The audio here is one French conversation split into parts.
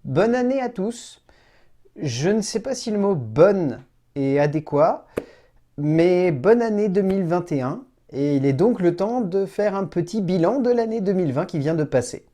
Bonne année à tous. Je ne sais pas si le mot bonne est adéquat, mais bonne année 2021. Et il est donc le temps de faire un petit bilan de l'année 2020 qui vient de passer.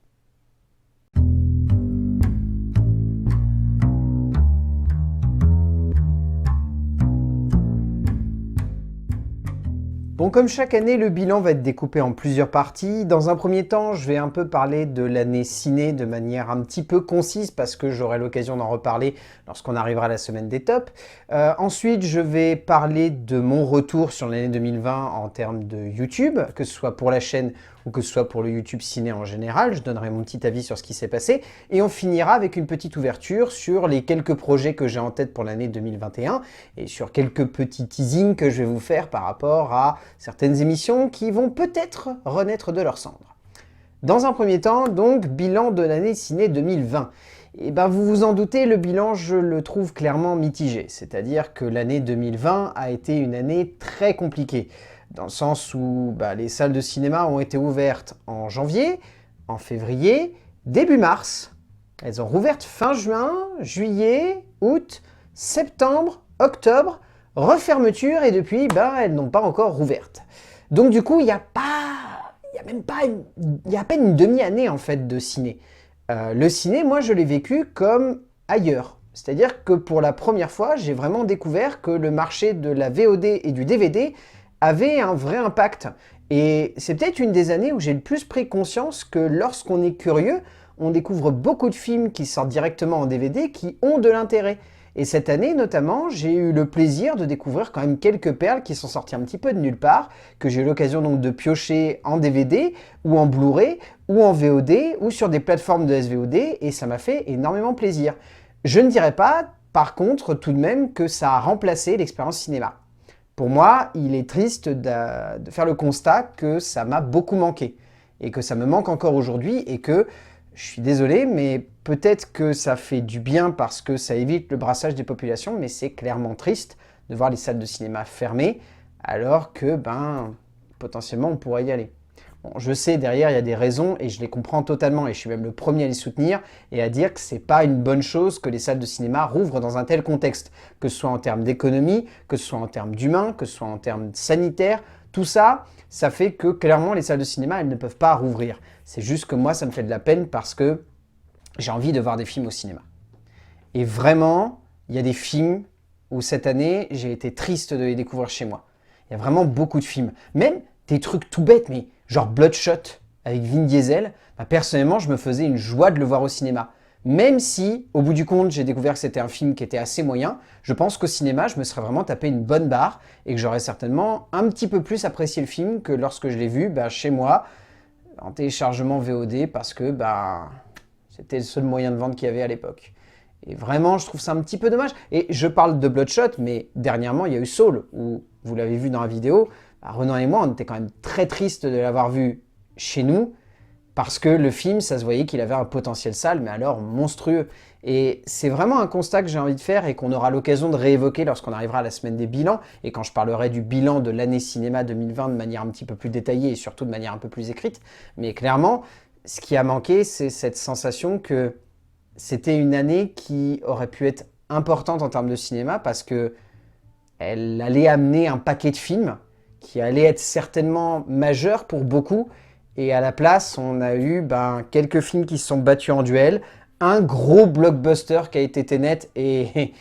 Bon, comme chaque année, le bilan va être découpé en plusieurs parties. Dans un premier temps, je vais un peu parler de l'année ciné de manière un petit peu concise parce que j'aurai l'occasion d'en reparler lorsqu'on arrivera à la semaine des tops. Ensuite, je vais parler de mon retour sur l'année 2020 en termes de YouTube, que ce soit pour la chaîne ou que ce soit pour le YouTube ciné en général. Je donnerai mon petit avis sur ce qui s'est passé. Et on finira avec une petite ouverture sur les quelques projets que j'ai en tête pour l'année 2021 et sur quelques petits teasings que je vais vous faire par rapport à certaines émissions qui vont peut-être renaître de leurs cendres. Dans un premier temps, donc, bilan de l'année ciné 2020. Et ben vous vous en doutez, le bilan, je le trouve clairement mitigé. C'est-à-dire que l'année 2020 a été une année très compliquée. Dans le sens où les salles de cinéma ont été ouvertes en janvier, en février, début mars. Elles ont rouvert fin juin, juillet, août, septembre, octobre, refermeture et depuis, elles n'ont pas encore rouvertes. Donc du coup, il y a à peine une demi-année en fait de ciné. Le ciné, moi, je l'ai vécu comme ailleurs. C'est-à-dire que pour la première fois, j'ai vraiment découvert que le marché de la VOD et du DVD avait un vrai impact. Et c'est peut-être une des années où j'ai le plus pris conscience que lorsqu'on est curieux, on découvre beaucoup de films qui sortent directement en DVD qui ont de l'intérêt. Et cette année, notamment, j'ai eu le plaisir de découvrir quand même quelques perles qui sont sorties un petit peu de nulle part, que j'ai eu l'occasion donc de piocher en DVD, ou en Blu-ray, ou en VOD, ou sur des plateformes de SVOD, et ça m'a fait énormément plaisir. Je ne dirais pas, par contre, tout de même, que ça a remplacé l'expérience cinéma. Pour moi, il est triste de faire le constat que ça m'a beaucoup manqué, et que ça me manque encore aujourd'hui, et que, je suis désolé, mais peut-être que ça fait du bien parce que ça évite le brassage des populations, mais c'est clairement triste de voir les salles de cinéma fermées, alors que, potentiellement, on pourrait y aller. Bon, je sais, derrière, il y a des raisons, et je les comprends totalement, et je suis même le premier à les soutenir, et à dire que c'est pas une bonne chose que les salles de cinéma rouvrent dans un tel contexte, que ce soit en termes d'économie, que ce soit en termes d'humains, que ce soit en termes sanitaires, tout ça, ça fait que, clairement, les salles de cinéma, elles ne peuvent pas rouvrir. C'est juste que moi, ça me fait de la peine parce que j'ai envie de voir des films au cinéma. Et vraiment, il y a des films où cette année, j'ai été triste de les découvrir chez moi. Il y a vraiment beaucoup de films. Même des trucs tout bêtes, mais genre Bloodshot avec Vin Diesel, personnellement, je me faisais une joie de le voir au cinéma. Même si, au bout du compte, j'ai découvert que c'était un film qui était assez moyen, je pense qu'au cinéma, je me serais vraiment tapé une bonne barre et que j'aurais certainement un petit peu plus apprécié le film que lorsque je l'ai vu chez moi, en téléchargement VOD, parce que c'était le seul moyen de vente qu'il y avait à l'époque. Et vraiment, je trouve ça un petit peu dommage. Et je parle de Bloodshot, mais dernièrement, il y a eu Soul, où, vous l'avez vu dans la vidéo, Renan et moi, on était quand même très tristes de l'avoir vu chez nous, parce que le film, ça se voyait qu'il avait un potentiel salle, mais alors monstrueux. Et c'est vraiment un constat que j'ai envie de faire et qu'on aura l'occasion de réévoquer lorsqu'on arrivera à la semaine des bilans, et quand je parlerai du bilan de l'année cinéma 2020 de manière un petit peu plus détaillée et surtout de manière un peu plus écrite. Mais clairement, ce qui a manqué, c'est cette sensation que c'était une année qui aurait pu être importante en termes de cinéma parce que elle allait amener un paquet de films qui allaient être certainement majeurs pour beaucoup. Et à la place, on a eu quelques films qui se sont battus en duel, un gros blockbuster qui a été Tenet, et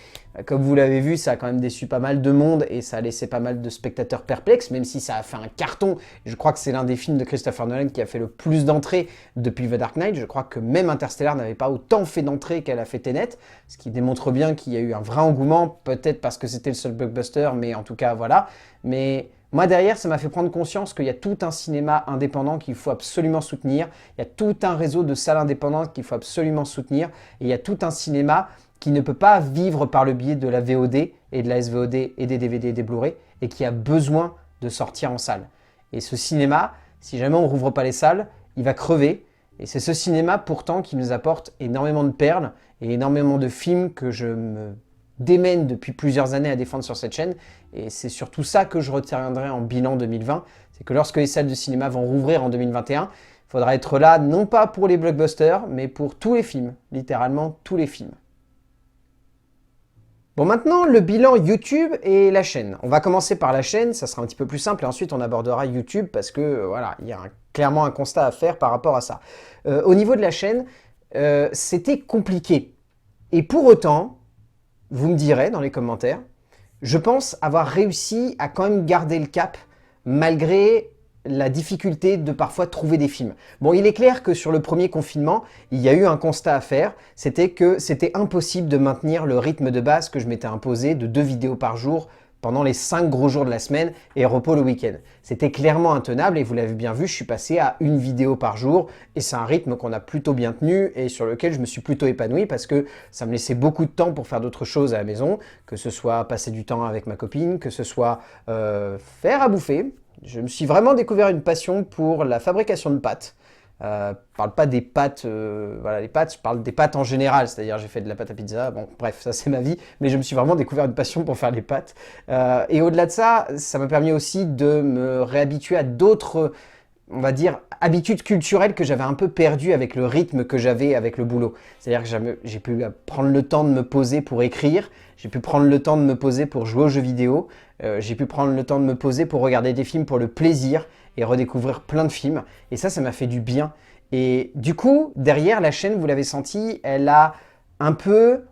comme vous l'avez vu, ça a quand même déçu pas mal de monde et ça a laissé pas mal de spectateurs perplexes, même si ça a fait un carton. Je crois que c'est l'un des films de Christopher Nolan qui a fait le plus d'entrées depuis The Dark Knight. Je crois que même Interstellar n'avait pas autant fait d'entrées qu'elle a fait Tenet, ce qui démontre bien qu'il y a eu un vrai engouement, peut-être parce que c'était le seul blockbuster, mais en tout cas, voilà. Mais moi, derrière, ça m'a fait prendre conscience qu'il y a tout un cinéma indépendant qu'il faut absolument soutenir, il y a tout un réseau de salles indépendantes qu'il faut absolument soutenir, et il y a tout un cinéma qui ne peut pas vivre par le biais de la VOD et de la SVOD et des DVD et des Blu-ray, et qui a besoin de sortir en salle. Et ce cinéma, si jamais on ne rouvre pas les salles, il va crever, et c'est ce cinéma pourtant qui nous apporte énormément de perles et énormément de films que je me démène depuis plusieurs années à défendre sur cette chaîne, et c'est surtout ça que je retiendrai en bilan 2020, c'est que lorsque les salles de cinéma vont rouvrir en 2021, faudra être là, non pas pour les blockbusters, mais pour tous les films, littéralement tous les films. Bon, maintenant, le bilan YouTube et la chaîne. On va commencer par la chaîne, ça sera un petit peu plus simple, et ensuite on abordera YouTube parce que, voilà, il y a clairement un constat à faire par rapport à ça. Au niveau de la chaîne, c'était compliqué. Et pour autant, vous me direz dans les commentaires, je pense avoir réussi à quand même garder le cap malgré la difficulté de parfois trouver des films. Bon, il est clair que sur le premier confinement, il y a eu un constat à faire, c'était que c'était impossible de maintenir le rythme de base que je m'étais imposé de 2 vidéos par jour pendant les 5 gros jours de la semaine et repos le week-end. C'était clairement intenable et vous l'avez bien vu, je suis passé à 1 vidéo par jour et c'est un rythme qu'on a plutôt bien tenu et sur lequel je me suis plutôt épanoui parce que ça me laissait beaucoup de temps pour faire d'autres choses à la maison, que ce soit passer du temps avec ma copine, que ce soit faire à bouffer. Je me suis vraiment découvert une passion pour la fabrication de pâtes. Je parle pas des pâtes, voilà, les pâtes, je parle des pâtes en général, c'est-à-dire j'ai fait de la pâte à pizza, bon bref, ça c'est ma vie, mais je me suis vraiment découvert une passion pour faire les pâtes. Et au-delà de ça, ça m'a permis aussi de me réhabituer à d'autres, on va dire, habitudes culturelles que j'avais un peu perdues avec le rythme que j'avais avec le boulot. C'est-à-dire que j'ai pu prendre le temps de me poser pour écrire, j'ai pu prendre le temps de me poser pour jouer aux jeux vidéo, j'ai pu prendre le temps de me poser pour regarder des films pour le plaisir et redécouvrir plein de films. Et ça m'a fait du bien. Et du coup, derrière la chaîne, vous l'avez senti, elle a un peu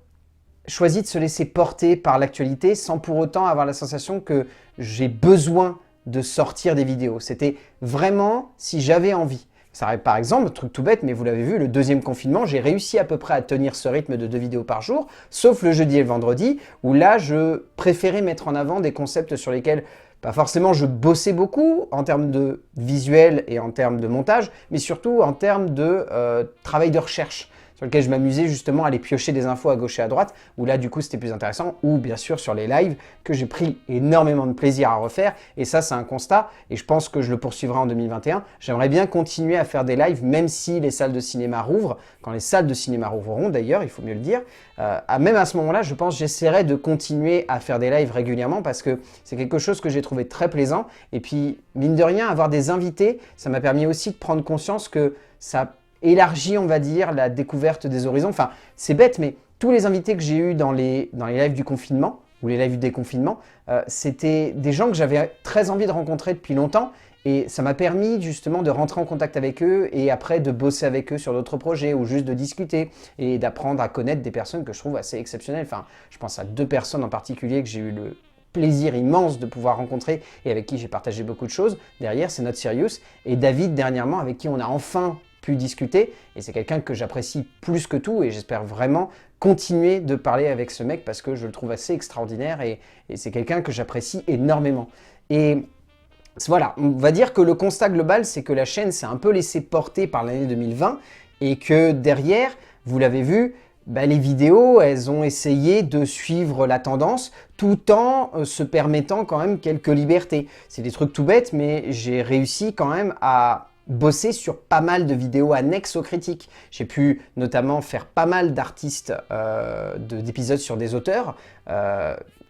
choisi de se laisser porter par l'actualité sans pour autant avoir la sensation que j'ai besoin de sortir des vidéos. C'était vraiment si j'avais envie. Ça arrive par exemple, truc tout bête, mais vous l'avez vu, le deuxième confinement, j'ai réussi à peu près à tenir ce rythme de 2 vidéos par jour, sauf le jeudi et le vendredi, où là, je préférais mettre en avant des concepts sur lesquels, pas forcément je bossais beaucoup en termes de visuel et en termes de montage, mais surtout en termes de travail de recherche, sur lequel je m'amusais justement à aller piocher des infos à gauche et à droite, où là du coup c'était plus intéressant, ou bien sûr sur les lives, que j'ai pris énormément de plaisir à refaire, et ça c'est un constat, et je pense que je le poursuivrai en 2021. J'aimerais bien continuer à faire des lives, même si les salles de cinéma rouvrent, quand les salles de cinéma rouvriront d'ailleurs, il faut mieux le dire, même à ce moment-là, je pense que j'essaierai de continuer à faire des lives régulièrement, parce que c'est quelque chose que j'ai trouvé très plaisant, et puis mine de rien, avoir des invités, ça m'a permis aussi de prendre conscience que ça élargit, on va dire, la découverte des horizons. Enfin, c'est bête, mais tous les invités que j'ai eus dans les lives du confinement, ou les lives du déconfinement, c'était des gens que j'avais très envie de rencontrer depuis longtemps, et ça m'a permis justement de rentrer en contact avec eux, et après de bosser avec eux sur d'autres projets, ou juste de discuter, et d'apprendre à connaître des personnes que je trouve assez exceptionnelles. Enfin, je pense à 2 personnes en particulier que j'ai eu le plaisir immense de pouvoir rencontrer et avec qui j'ai partagé beaucoup de choses. Derrière, c'est Not Serious, et David dernièrement, avec qui on a enfin discuter, et c'est quelqu'un que j'apprécie plus que tout, et j'espère vraiment continuer de parler avec ce mec parce que je le trouve assez extraordinaire, et c'est quelqu'un que j'apprécie énormément. Et voilà, on va dire que le constat global, c'est que la chaîne s'est un peu laissée porter par l'année 2020, et que derrière, vous l'avez vu, les vidéos, elles ont essayé de suivre la tendance tout en se permettant quand même quelques libertés. C'est des trucs tout bêtes, mais j'ai réussi quand même à bosser sur pas mal de vidéos annexes aux critiques. J'ai pu notamment faire pas mal d'artistes, d'épisodes sur des auteurs.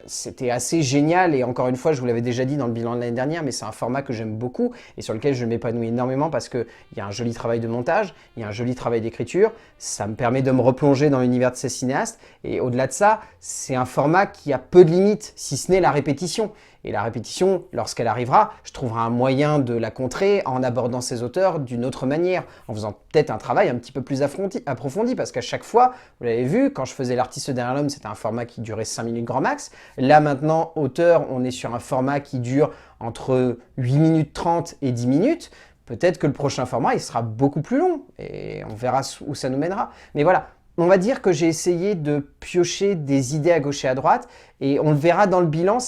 C'était assez génial, et encore une fois, je vous l'avais déjà dit dans le bilan de l'année dernière, mais c'est un format que j'aime beaucoup et sur lequel je m'épanouis énormément parce qu'il y a un joli travail de montage, il y a un joli travail d'écriture, ça me permet de me replonger dans l'univers de ces cinéastes, et au-delà de ça, c'est un format qui a peu de limites, si ce n'est la répétition. Et la répétition, lorsqu'elle arrivera, je trouverai un moyen de la contrer en abordant ces auteurs d'une autre manière, en faisant peut-être un travail un petit peu plus approfondi, parce qu'à chaque fois, vous l'avez vu, quand je faisais l'artiste derrière l'homme, c'était un format qui durait 5 minutes grand max. Là maintenant, auteur, on est sur un format qui dure entre 8 minutes 30 et 10 minutes. Peut-être que le prochain format, il sera beaucoup plus long, et on verra où ça nous mènera. Mais voilà. On va dire que j'ai essayé de piocher des idées à gauche et à droite, et on le verra dans le bilan,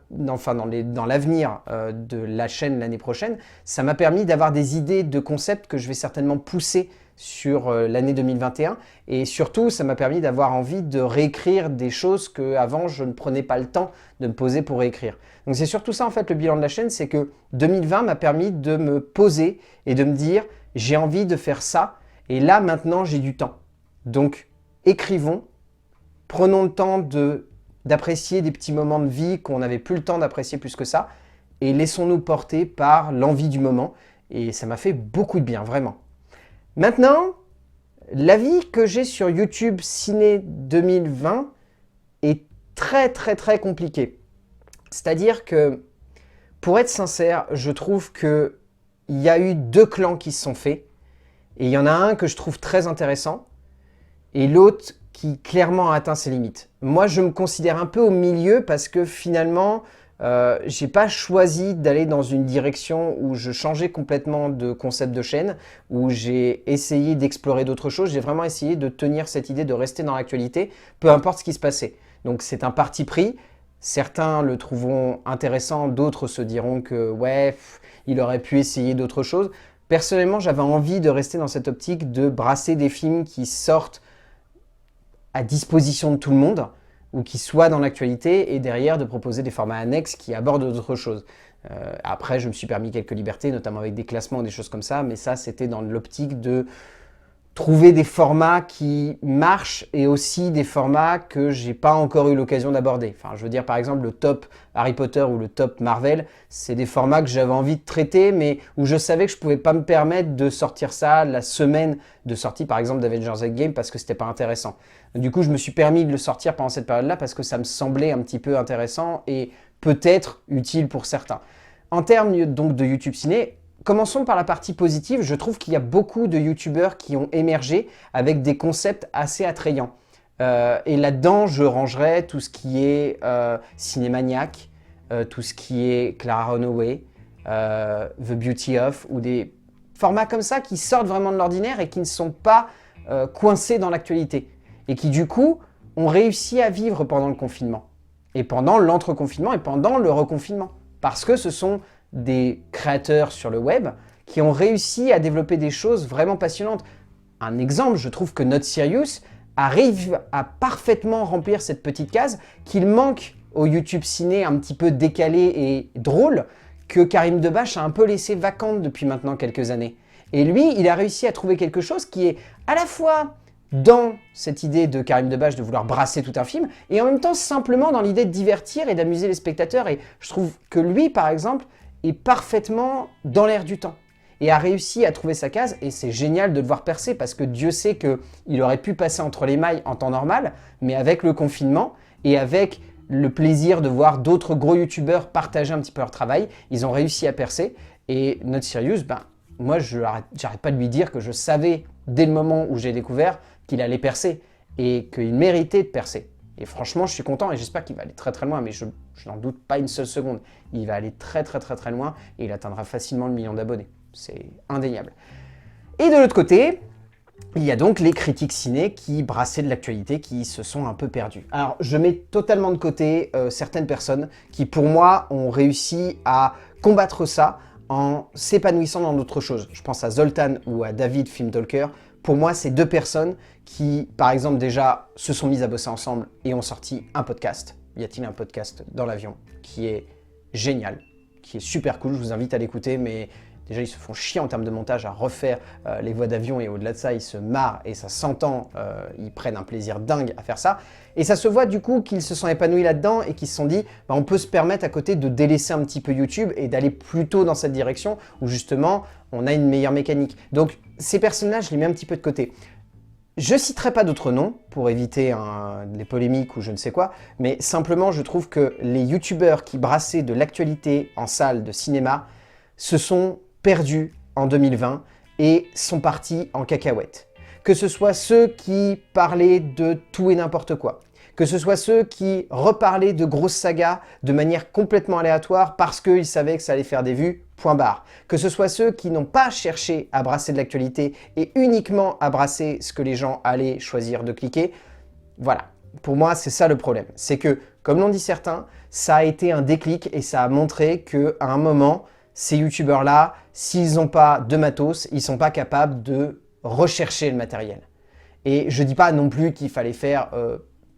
dans l'avenir de la chaîne l'année prochaine, ça m'a permis d'avoir des idées de concepts que je vais certainement pousser sur l'année 2021, et surtout ça m'a permis d'avoir envie de réécrire des choses qu'avant je ne prenais pas le temps de me poser pour réécrire. Donc c'est surtout ça en fait le bilan de la chaîne, c'est que 2020 m'a permis de me poser et de me dire j'ai envie de faire ça, et là maintenant j'ai du temps. Donc, écrivons, prenons le temps d'apprécier des petits moments de vie qu'on n'avait plus le temps d'apprécier plus que ça, et laissons-nous porter par l'envie du moment, et ça m'a fait beaucoup de bien, vraiment. Maintenant, l'avis que j'ai sur YouTube Ciné 2020 est très très très compliqué. C'est-à-dire que, pour être sincère, je trouve qu'il y a eu 2 clans qui se sont faits. Et il y en a un que je trouve très intéressant, et l'autre qui clairement a atteint ses limites. Moi, je me considère un peu au milieu parce que finalement, j'ai pas choisi d'aller dans une direction où je changeais complètement de concept de chaîne, où j'ai essayé d'explorer d'autres choses. J'ai vraiment essayé de tenir cette idée de rester dans l'actualité, peu importe ce qui se passait. Donc c'est un parti pris. Certains le trouveront intéressant, d'autres se diront que ouais, il aurait pu essayer d'autres choses. Personnellement, j'avais envie de rester dans cette optique de brasser des films qui sortent à disposition de tout le monde ou qui soient dans l'actualité et derrière de proposer des formats annexes qui abordent d'autres choses. Après, je me suis permis quelques libertés, notamment avec des classements, des choses comme ça, mais ça, c'était dans l'optique de trouver des formats qui marchent et aussi des formats que j'ai pas encore eu l'occasion d'aborder. Enfin, je veux dire, par exemple, le top Harry Potter ou le top Marvel, c'est des formats que j'avais envie de traiter, mais où je savais que je pouvais pas me permettre de sortir ça la semaine de sortie, par exemple, d'Avengers Endgame, parce que c'était pas intéressant. Du coup, je me suis permis de le sortir pendant cette période-là parce que ça me semblait un petit peu intéressant et peut-être utile pour certains. En termes donc de YouTube Ciné, commençons par la partie positive. Je trouve qu'il y a beaucoup de youtubeurs qui ont émergé avec des concepts assez attrayants. Et là-dedans, je rangerais tout ce qui est Cinémaniac, tout ce qui est Clara Runaway, The Beauty of, ou des formats comme ça qui sortent vraiment de l'ordinaire et qui ne sont pas coincés dans l'actualité. Et qui du coup ont réussi à vivre pendant le confinement, et pendant l'entre-confinement, et pendant le reconfinement. Parce que ce sont des créateurs sur le web qui ont réussi à développer des choses vraiment passionnantes. Un exemple, je trouve que Not Serious arrive à parfaitement remplir cette petite case qu'il manque au YouTube Ciné un petit peu décalé et drôle que Karim Debache a un peu laissé vacante depuis maintenant quelques années. Et lui, il a réussi à trouver quelque chose qui est à la fois dans cette idée de Karim Debache de vouloir brasser tout un film, et en même temps simplement dans l'idée de divertir et d'amuser les spectateurs. Et je trouve que lui, par exemple, est parfaitement dans l'air du temps et a réussi à trouver sa case, et c'est génial de le voir percer parce que Dieu sait qu'il aurait pu passer entre les mailles en temps normal, mais avec le confinement et avec le plaisir de voir d'autres gros youtubeurs partager un petit peu leur travail, ils ont réussi à percer. Et Not Serious, moi j'arrête pas de lui dire que je savais dès le moment où j'ai découvert qu'il allait percer et qu'il méritait de percer. Et franchement, je suis content et j'espère qu'il va aller très très loin, mais je n'en doute pas une seule seconde. Il va aller très très très très loin et il atteindra facilement le 1 000 000 d'abonnés. C'est indéniable. Et de l'autre côté, il y a donc les critiques ciné qui brassaient de l'actualité, qui se sont un peu perdues. Alors, je mets totalement de côté certaines personnes qui, pour moi, ont réussi à combattre ça en s'épanouissant dans d'autres choses. Je pense à Zoltan ou à David Filmtalker. Pour moi, c'est 2 personnes qui, par exemple, déjà se sont mises à bosser ensemble et ont sorti un podcast. Y a-t-il un podcast dans l'avion qui est génial, qui est super cool, je vous invite à l'écouter, mais déjà ils se font chier en termes de montage à refaire les voix d'avion, et au-delà de ça, ils se marrent et ça s'entend, ils prennent un plaisir dingue à faire ça. Et ça se voit du coup qu'ils se sont épanouis là-dedans et qu'ils se sont dit on peut se permettre à côté de délaisser un petit peu YouTube et d'aller plutôt dans cette direction où justement on a une meilleure mécanique. Donc ces personnes-là, je les mets un petit peu de côté. Je citerai pas d'autres noms pour éviter les polémiques ou je ne sais quoi, mais simplement je trouve que les youtubeurs qui brassaient de l'actualité en salle de cinéma se sont perdus en 2020 et sont partis en cacahuète. Que ce soit ceux qui parlaient de tout et n'importe quoi, que ce soit ceux qui reparlaient de grosses sagas de manière complètement aléatoire parce qu'ils savaient que ça allait faire des vues, point barre. Que ce soit ceux qui n'ont pas cherché à brasser de l'actualité et uniquement à brasser ce que les gens allaient choisir de cliquer. Voilà, pour moi c'est ça le problème. C'est que, comme l'ont dit certains, ça a été un déclic et ça a montré qu'à un moment, ces youtubeurs-là, s'ils n'ont pas de matos, ils ne sont pas capables de rechercher le matériel. Et je dis pas non plus qu'il fallait faire...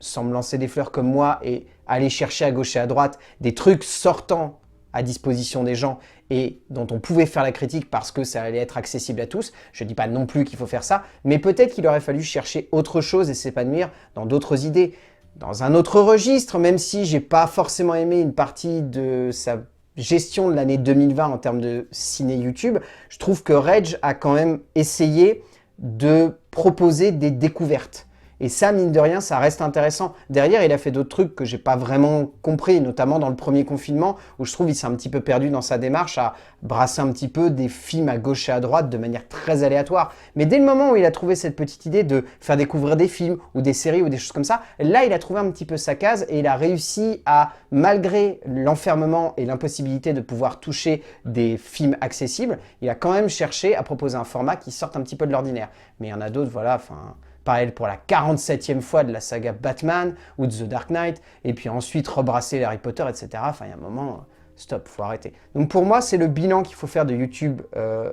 sans me lancer des fleurs comme moi et aller chercher à gauche et à droite des trucs sortant à disposition des gens et dont on pouvait faire la critique parce que ça allait être accessible à tous. Je ne dis pas non plus qu'il faut faire ça, mais peut-être qu'il aurait fallu chercher autre chose et s'épanouir dans d'autres idées, dans un autre registre, même si j'ai pas forcément aimé une partie de sa gestion de l'année 2020 en termes de ciné YouTube. Je trouve que Reg a quand même essayé de proposer des découvertes. Et ça, mine de rien, ça reste intéressant. Derrière, il a fait d'autres trucs que j'ai pas vraiment compris, notamment dans le premier confinement, où je trouve qu'il s'est un petit peu perdu dans sa démarche à brasser un petit peu des films à gauche et à droite de manière très aléatoire. Mais dès le moment où il a trouvé cette petite idée de faire découvrir des films ou des séries ou des choses comme ça, là, il a trouvé un petit peu sa case et il a réussi à, malgré l'enfermement et l'impossibilité de pouvoir toucher des films accessibles, il a quand même cherché à proposer un format qui sorte un petit peu de l'ordinaire. Mais il y en a d'autres, voilà, enfin... Pareil pour la 47e fois de la saga Batman ou de The Dark Knight, et puis ensuite rebrasser Harry Potter, etc. Enfin, il y a un moment, stop, faut arrêter. Donc pour moi, c'est le bilan qu'il faut faire de YouTube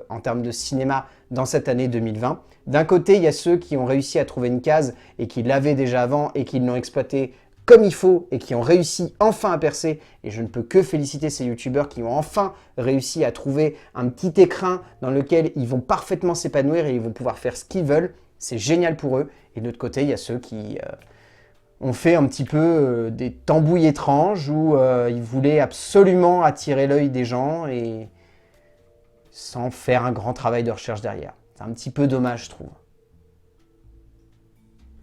en termes de cinéma dans cette année 2020. D'un côté, il y a ceux qui ont réussi à trouver une case et qui l'avaient déjà avant et qui l'ont exploité comme il faut et qui ont réussi enfin à percer. Et je ne peux que féliciter ces youtubeurs qui ont enfin réussi à trouver un petit écrin dans lequel ils vont parfaitement s'épanouir et ils vont pouvoir faire ce qu'ils veulent. C'est génial pour eux. Et de l'autre côté, il y a ceux qui ont fait un petit peu des tambouilles étranges où ils voulaient absolument attirer l'œil des gens et sans faire un grand travail de recherche derrière. C'est un petit peu dommage, je trouve.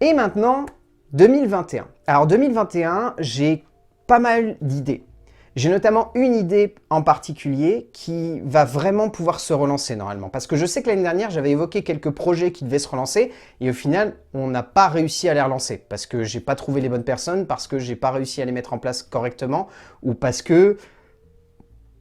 Et maintenant, 2021. Alors 2021, j'ai pas mal d'idées. J'ai notamment une idée en particulier qui va vraiment pouvoir se relancer normalement. Parce que je sais que l'année dernière, j'avais évoqué quelques projets qui devaient se relancer et au final, on n'a pas réussi à les relancer. Parce que j'ai pas trouvé les bonnes personnes, parce que j'ai pas réussi à les mettre en place correctement ou parce que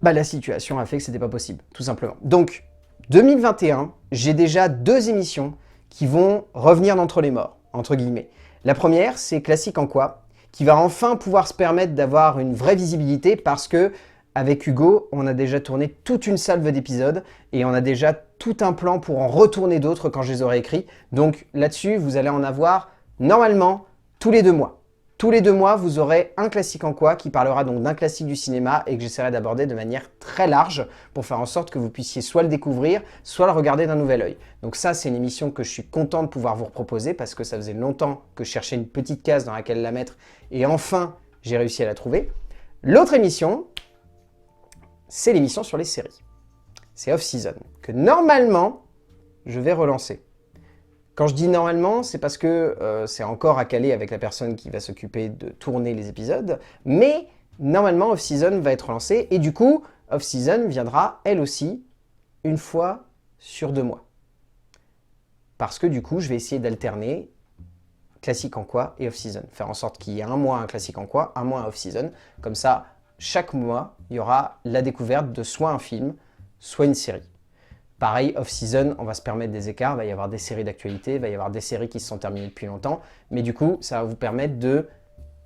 la situation a fait que c'était pas possible, tout simplement. Donc, 2021, j'ai déjà 2 émissions qui vont revenir d'entre les morts, entre guillemets. La première, c'est Classique en quoi ? Qui va enfin pouvoir se permettre d'avoir une vraie visibilité parce que avec Hugo, on a déjà tourné toute une salve d'épisodes et on a déjà tout un plan pour en retourner d'autres quand je les aurai écrits. Donc là-dessus, vous allez en avoir normalement tous les 2 mois. Tous les 2 mois, vous aurez un Classique en quoi qui parlera donc d'un classique du cinéma et que j'essaierai d'aborder de manière très large pour faire en sorte que vous puissiez soit le découvrir, soit le regarder d'un nouvel œil. Donc ça, c'est une émission que je suis content de pouvoir vous proposer parce que ça faisait longtemps que je cherchais une petite case dans laquelle la mettre et enfin, j'ai réussi à la trouver. L'autre émission, c'est l'émission sur les séries. C'est Off-Season, que normalement, je vais relancer. Quand je dis normalement, c'est parce que c'est encore à caler avec la personne qui va s'occuper de tourner les épisodes, mais normalement Off-Season va être lancée et du coup, Off-Season viendra elle aussi une fois sur 2 mois. Parce que du coup, je vais essayer d'alterner Classique en quoi et Off-Season. Faire en sorte qu'il y ait un mois un Classique en quoi, un mois un Off-Season. Comme ça, chaque mois, il y aura la découverte de soit un film, soit une série. Pareil, off-season, on va se permettre des écarts, il va y avoir des séries d'actualité, il va y avoir des séries qui se sont terminées depuis longtemps, mais du coup, ça va vous permettre de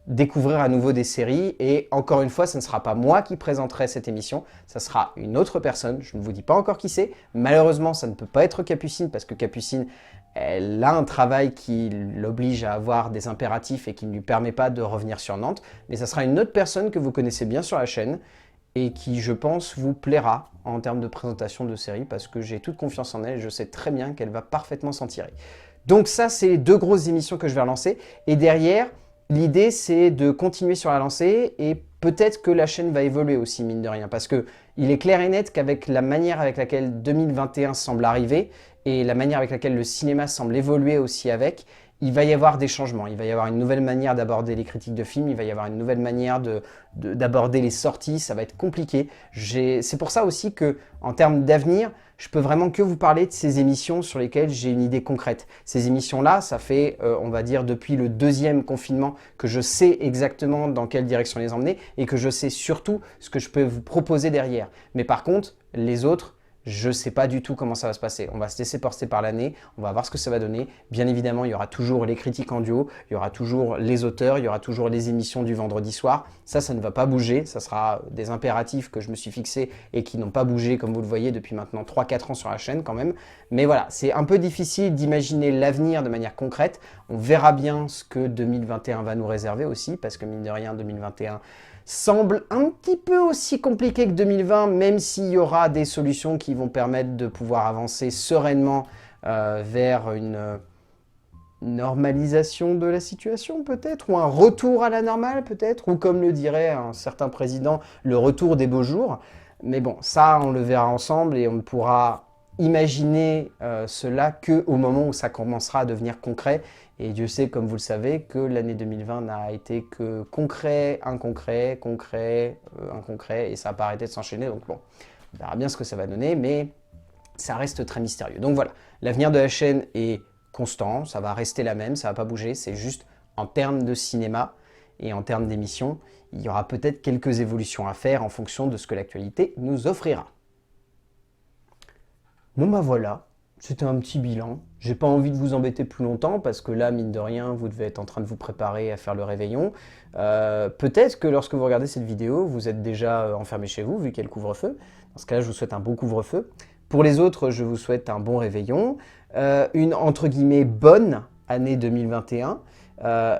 découvrir à nouveau des séries, et encore une fois, ce ne sera pas moi qui présenterai cette émission, ça sera une autre personne, je ne vous dis pas encore qui c'est, malheureusement, ça ne peut pas être Capucine, parce que Capucine, elle a un travail qui l'oblige à avoir des impératifs et qui ne lui permet pas de revenir sur Nantes, mais ça sera une autre personne que vous connaissez bien sur la chaîne, et qui, je pense, vous plaira en termes de présentation de série parce que j'ai toute confiance en elle et je sais très bien qu'elle va parfaitement s'en tirer. Donc ça, c'est les 2 grosses émissions que je vais relancer. Et derrière, l'idée, c'est de continuer sur la lancée et peut-être que la chaîne va évoluer aussi, mine de rien. Parce que il est clair et net qu'avec la manière avec laquelle 2021 semble arriver et la manière avec laquelle le cinéma semble évoluer aussi avec, il va y avoir des changements, il va y avoir une nouvelle manière d'aborder les critiques de films, il va y avoir une nouvelle manière d'aborder les sorties, ça va être compliqué. C'est pour ça aussi que, en termes d'avenir, je peux vraiment que vous parler de ces émissions sur lesquelles j'ai une idée concrète. Ces émissions-là, ça fait, on va dire, depuis le 2e confinement que je sais exactement dans quelle direction les emmener et que je sais surtout ce que je peux vous proposer derrière. Mais par contre, les autres, je ne sais pas du tout comment ça va se passer. On va se laisser porter par l'année, on va voir ce que ça va donner. Bien évidemment, il y aura toujours les critiques en duo, il y aura toujours les auteurs, il y aura toujours les émissions du vendredi soir. Ça ne va pas bouger. Ça sera des impératifs que je me suis fixés et qui n'ont pas bougé, comme vous le voyez, depuis maintenant 3-4 ans sur la chaîne quand même. Mais voilà, c'est un peu difficile d'imaginer l'avenir de manière concrète. On verra bien ce que 2021 va nous réserver aussi, parce que mine de rien, 2021... semble un petit peu aussi compliqué que 2020, même s'il y aura des solutions qui vont permettre de pouvoir avancer sereinement vers une normalisation de la situation peut-être, ou un retour à la normale peut-être, ou comme le dirait un certain président, le retour des beaux jours. Mais bon, ça on le verra ensemble et on ne pourra imaginer cela qu'au moment où ça commencera à devenir concret. Et Dieu sait, comme vous le savez, que l'année 2020 n'a été que concret, inconcret, concret, inconcret, et ça n'a pas arrêté de s'enchaîner. Donc bon, on verra bien ce que ça va donner, mais ça reste très mystérieux. Donc voilà, l'avenir de la chaîne est constant, ça va rester la même, ça ne va pas bouger, c'est juste en termes de cinéma et en termes d'émissions, il y aura peut-être quelques évolutions à faire en fonction de ce que l'actualité nous offrira. Bon bah voilà, c'était un petit bilan. J'ai pas envie de vous embêter plus longtemps parce que là, mine de rien, vous devez être en train de vous préparer à faire le réveillon. Peut-être que lorsque vous regardez cette vidéo, vous êtes déjà enfermé chez vous, vu qu'il y a le couvre-feu. Dans ce cas-là, je vous souhaite un bon couvre-feu. Pour les autres, je vous souhaite un bon réveillon, une entre guillemets bonne année 2021.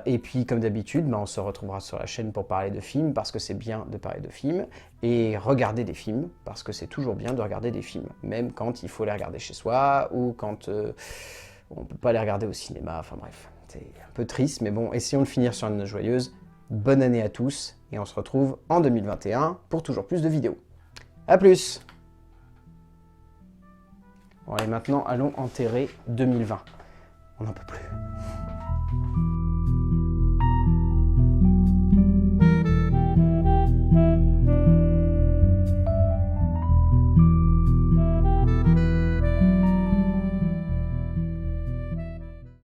Et puis, comme d'habitude, on se retrouvera sur la chaîne pour parler de films, parce que c'est bien de parler de films, et regarder des films, parce que c'est toujours bien de regarder des films, même quand il faut les regarder chez soi, ou quand on ne peut pas les regarder au cinéma, enfin bref, c'est un peu triste, mais bon, essayons de finir sur une note joyeuse. Bonne année à tous, et on se retrouve en 2021 pour toujours plus de vidéos. A plus! Bon, allez, maintenant, allons enterrer 2020. On n'en peut plus.